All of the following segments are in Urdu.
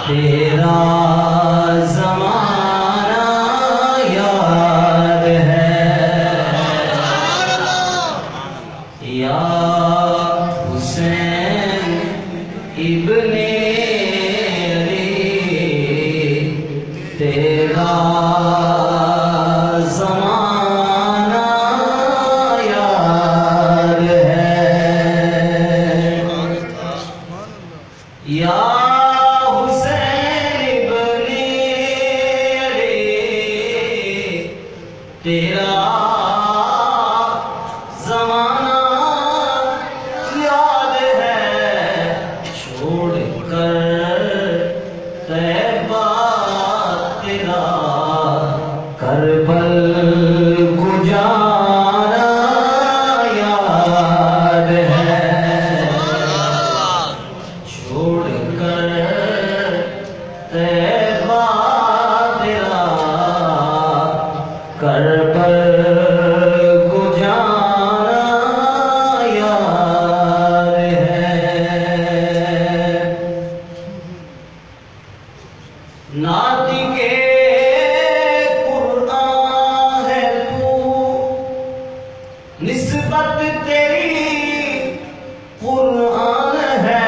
تیرا زمانہ یاد ہے یا حسین ابن علی، تیرا زمانہ یاد ہے یا تیرا زمانہ یاد ہے، چھوڑ کر طیبہ تیرا کربل کو جانا یاد ہے، چھوڑ کر طیبہ تیرا کربل کو جانا یاد ہے۔ ناطق قرآن ہے تو، نسبت تیری قرآن ہے،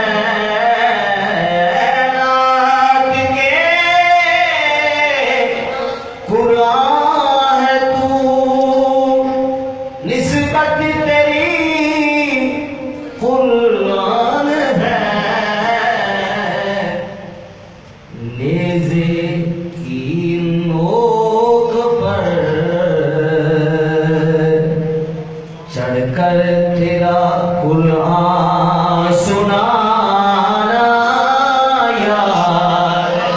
ناطق قرآن نسبت تیری قرآن ہے، نیزے کی نوک پر چڑھ کر تیرا قرآن سنانا یاد ہے۔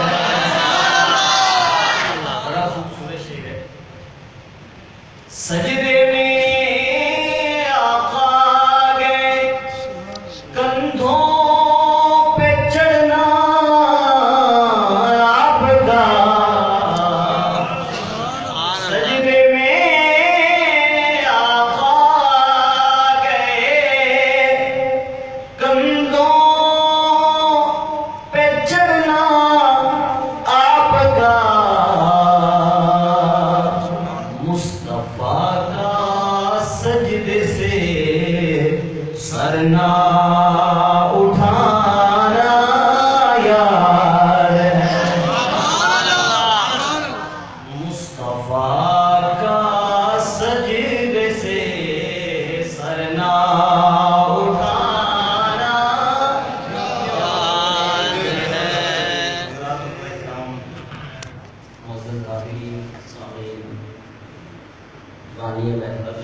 بڑا خوبصورت شعر ہے۔ سجدے میں آقا گئے، کندھوں پہ چڑھنا آپ کا، سجدے میں آقا گئے، کندھوں پہ چڑھنا آپ کا، مصطفیٰ کا سجدے سے سر نہ اٹھانا یاد ہے، مصطفیٰ کا سجدے سے سر نہ اٹھانا یاد ہے۔ معزز حاضرین، سامعین، غانی بہتر